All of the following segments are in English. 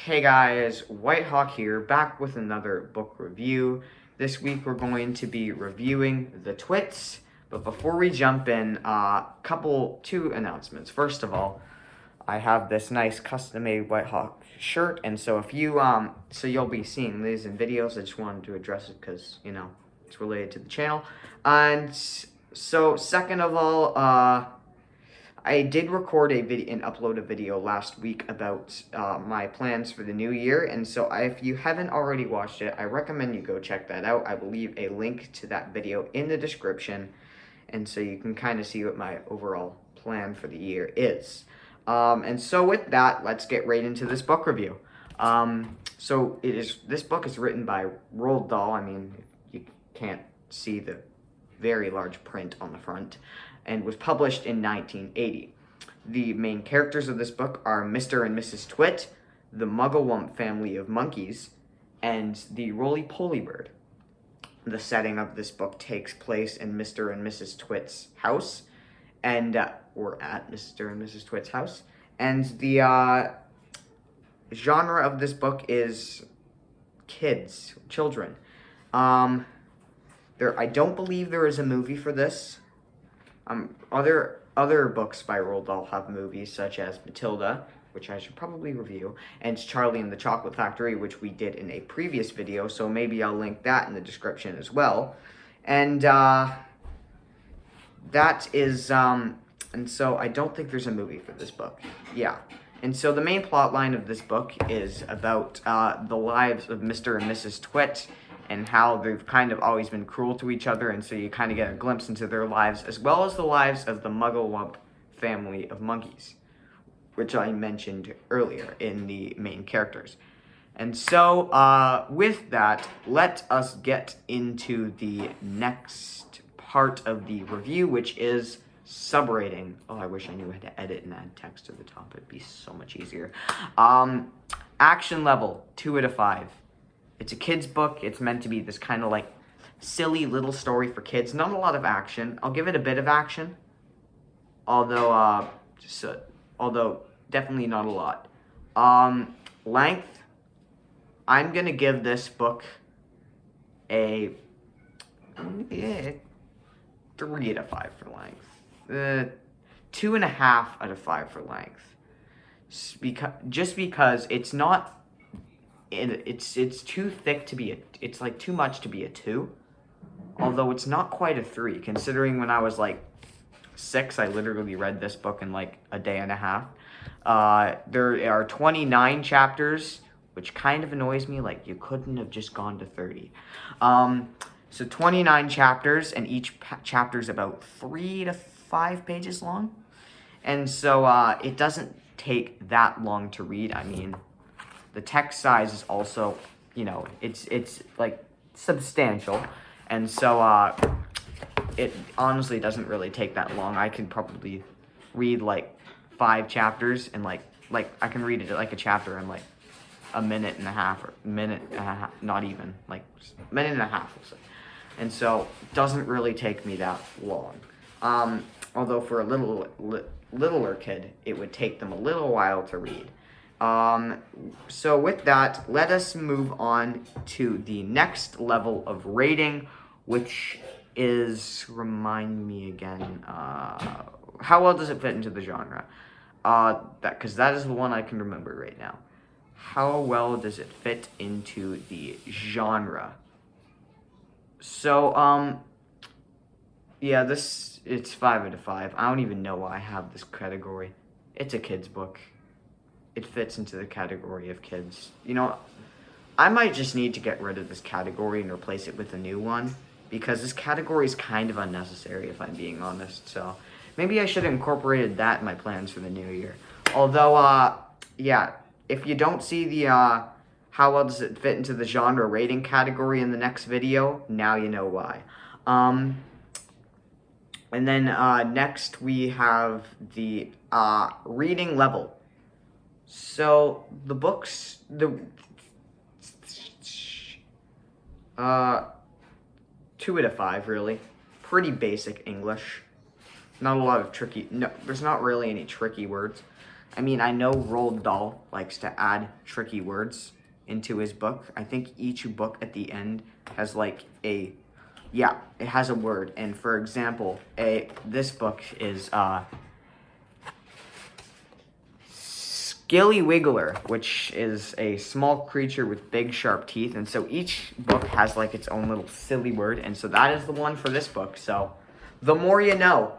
Hey guys, Whitehawk here, back with another book review. This week we're going to be reviewing the Twits, but before we jump in, two announcements. First of all, I have this nice custom-made Whitehawk shirt, and so if you, so you'll be seeing these in videos. I just wanted to address it because, it's related to the channel. And so, second of all, I did record a video and upload a video last week about my plans for the new year, and so if you haven't already watched it, I recommend you go check that out. I will leave a link to that video in the description, and so you can kind of see what my overall plan for the year is. And so with that, let's get right into this book review. This book is written by Roald Dahl. I mean, you can't see the very large print on the front, and was published in 1980. The main characters of this book are Mr. and Mrs. Twit, the Mugglewump family of monkeys, and the roly-poly bird. The setting of this book takes place in Mr. and Mrs. Twit's house, and we're at Mr. and Mrs. Twit's house, and the genre of this book is children. I don't believe there is a movie for this. Other books by Roald Dahl have movies, such as Matilda, which I should probably review, and Charlie and the Chocolate Factory, which we did in a previous video, so maybe I'll link that in the description as well. And and so I don't think there's a movie for this book. Yeah. And so the main plot line of this book is about the lives of Mr. and Mrs. Twit, and how they've kind of always been cruel to each other, and so you kind of get a glimpse into their lives, as well as the lives of the Mugglewump family of monkeys, which I mentioned earlier in the main characters. And so, with that, let us get into the next part of the review, which is subrating. Oh, I wish I knew how to edit and add text to the top. It'd be so much easier. Action level, 2 out of 5. It's a kid's book. It's meant to be this kind of like silly little story for kids. Not a lot of action. I'll give it a bit of action, although definitely not a lot. Length, I'm gonna give this book a 3 out of 5 for length. 2.5 out of 5 for length. Because it's not. It's too thick to be it's like too much to be a 2, although it's not quite a 3, considering when I was like 6, I literally read this book in like a day and a half. There are 29 chapters, which kind of annoys me. Like, you couldn't have just gone to 30. So 29 chapters, and each chapter is about 3 to 5 pages long, and so it doesn't take that long to read. I mean, the text size is also, it's like substantial, and so it honestly doesn't really take that long. I could probably read like 5 chapters, and like I can read it like a chapter in like a minute and a half, not even, like a minute and a half, we'll say. And so it doesn't really take me that long. Although for a littler kid, it would take them a little while to read. So with that, let us move on to the next level of rating, which is, remind me again, how well does it fit into the genre? Because that is the one I can remember right now. How well does it fit into the genre? So, yeah, it's 5 out of 5. I don't even know why I have this category. It's a kid's book. It fits into the category of kids. I might just need to get rid of this category and replace it with a new one, because this category is kind of unnecessary, if I'm being honest. So maybe I should have incorporated that in my plans for the new year. Although, yeah, if you don't see the how well does it fit into the genre rating category in the next video, now you know why. And then next we have the reading level. So the books, 2 out of 5, really. Pretty basic English. Not a lot of there's not really any tricky words. I mean, I know Roald Dahl likes to add tricky words into his book. I think each book at the end has like it has a word. And for example, this book is Skilly Wiggler, which is a small creature with big sharp teeth. And so each book has like its own little silly word. And so that is the one for this book. So the more you know.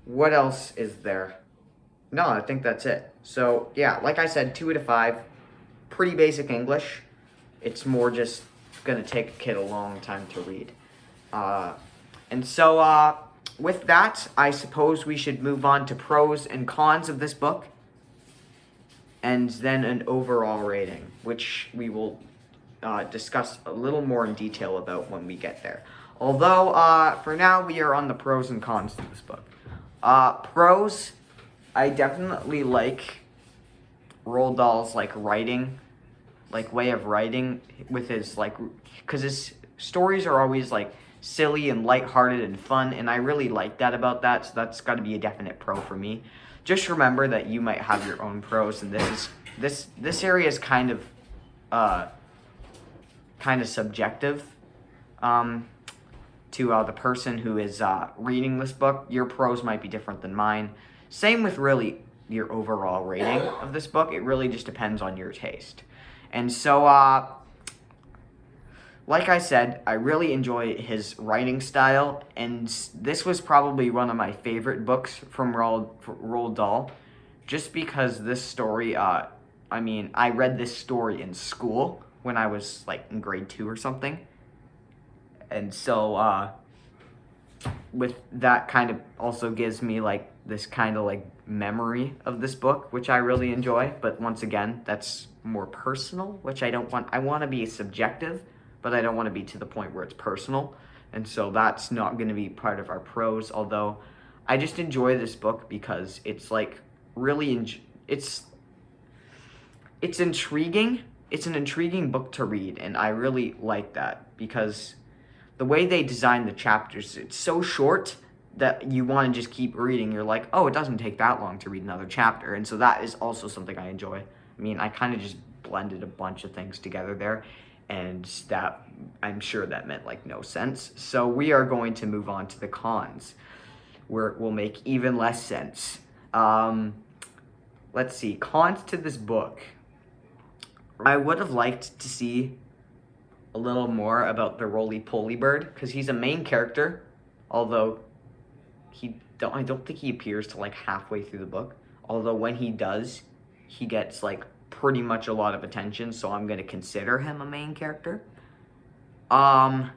What else is there? No, I think that's it. So yeah, like I said, 2 out of 5. Pretty basic English. It's more just gonna take a kid a long time to read. And so with that, I suppose we should move on to pros and cons of this book. And then an overall rating, which we will discuss a little more in detail about when we get there. Although, for now, we are on the pros and cons to this book. Pros, I definitely like Roald Dahl's, like, writing, like, way of writing with his, like, because his stories are always, like, silly and lighthearted and fun, and I really like that about that, so that's got to be a definite pro for me. Just remember that you might have your own pros, and this area is kind of subjective to the person who is reading this book. Your pros might be different than mine. Same with really your overall rating of this book. It really just depends on your taste. And so, like I said, I really enjoy his writing style, and this was probably one of my favorite books from Roald Dahl, just because this story, I read this story in school when I was, like, in grade 2 or something, and so, with that kind of also gives me, like, this kind of, like, memory of this book, which I really enjoy, but once again, that's more personal, which I don't want. I want to be subjective, but I don't want to be to the point where it's personal, and so that's not going to be part of our pros, although I just enjoy this book because it's, like, really, it's intriguing. It's an intriguing book to read, and I really like that, because the way they design the chapters, it's so short that you want to just keep reading. You're like, oh, it doesn't take that long to read another chapter, and so that is also something I enjoy. I mean, I kind of just blended a bunch of things together there, and that, I'm sure that meant, like, no sense. So we are going to move on to the cons, where it will make even less sense. Let's see, cons to this book. I would have liked to see a little more about the roly-poly bird, because he's a main character, although I don't think he appears till, like, halfway through the book. Although when he does, he gets, like, pretty much a lot of attention, so I'm going to consider him a main character. And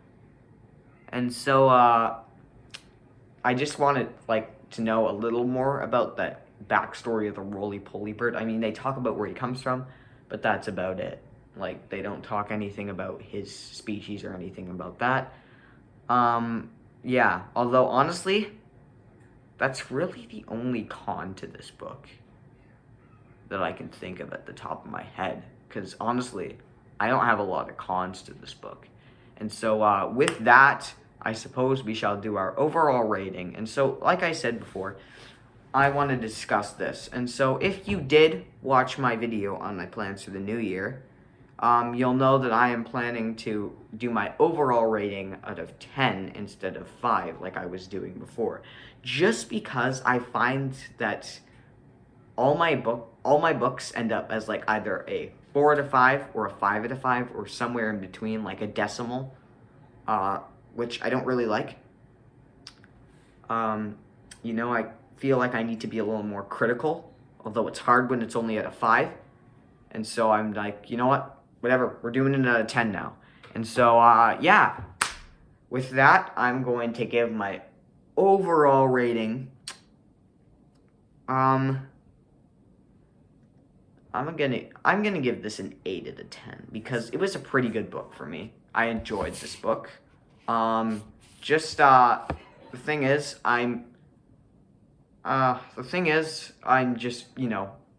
so, I just wanted, like, to know a little more about that backstory of the roly-poly bird. I mean, they talk about where he comes from, but that's about it. Like, they don't talk anything about his species or anything about that. Yeah, although, honestly, that's really the only con to this book that I can think of at the top of my head. Because, honestly, I don't have a lot of cons to this book. And so, with that, I suppose we shall do our overall rating. And so, like I said before, I want to discuss this. And so, if you did watch my video on my plans for the new year, you'll know that I am planning to do my overall rating out of 10 instead of 5 like I was doing before. Just because I find that all my books end up as, like, either a 4 out of 5 or a 5 out of 5 or somewhere in between, like a decimal, which I don't really like. I feel like I need to be a little more critical, although it's hard when it's only at a 5. And so I'm like, you know what? Whatever, we're doing it out of 10 now. And so, yeah, with that, I'm going to give my overall rating, I'm gonna give this an 8 out of 10, because it was a pretty good book for me. I enjoyed this book. The thing is, I'm just,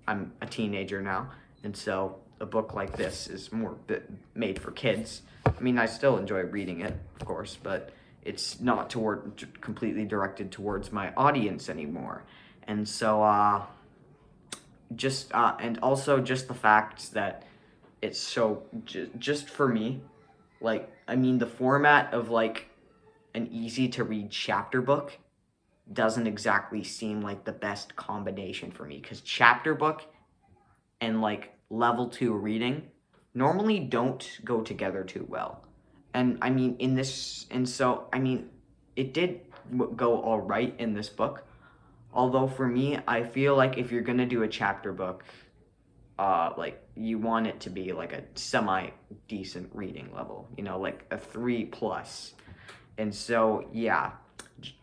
I'm a teenager now, and so a book like this is more made for kids. I mean, I still enjoy reading it, of course, but it's not completely directed towards my audience anymore. And so, and also just the fact that it's so, just for me, like, I mean, the format of, like, an easy-to-read chapter book doesn't exactly seem like the best combination for me, because chapter book and, like, level 2 reading normally don't go together too well. And, I mean, it did go all right in this book, although for me, I feel like if you're gonna do a chapter book, like, you want it to be like a semi-decent reading level, you know, like a 3+. And so, yeah,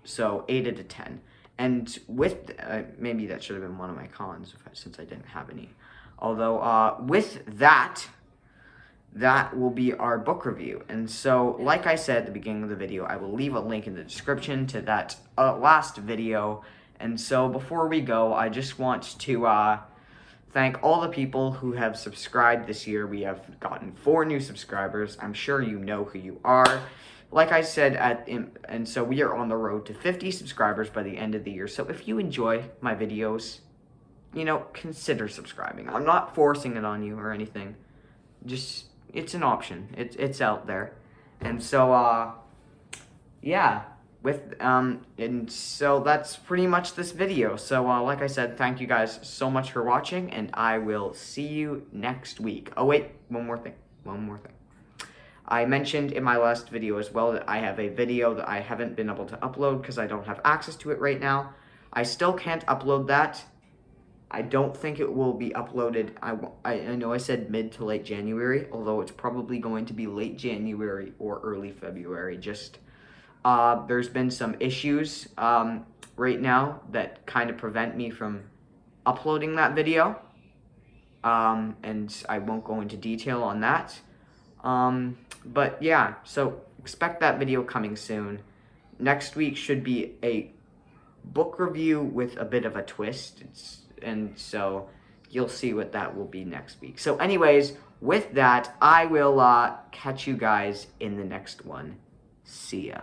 so 8 out of 10. And with, maybe that should have been one of my cons, since I didn't have any. Although, with that will be our book review. And so, like I said at the beginning of the video, I will leave a link in the description to that last video. And so, before we go, I just want to thank all the people who have subscribed this year. We have gotten 4 new subscribers. I'm sure you know who you are. Like I said, and so we are on the road to 50 subscribers by the end of the year. So if you enjoy my videos, you know, consider subscribing. I'm not forcing it on you or anything. Just, it's an option. It's out there. And so, yeah. And so that's pretty much this video. So, like I said, thank you guys so much for watching, and I will see you next week. Oh, wait, one more thing. I mentioned in my last video as well that I have a video that I haven't been able to upload because I don't have access to it right now. I still can't upload that. I don't think it will be uploaded. I know I said mid to late January, although it's probably going to be late January or early February. Just, there's been some issues right now that kind of prevent me from uploading that video. And I won't go into detail on that. But yeah, so expect that video coming soon. Next week should be a book review with a bit of a twist. And so you'll see what that will be next week. So anyways, with that, I will catch you guys in the next one. See ya.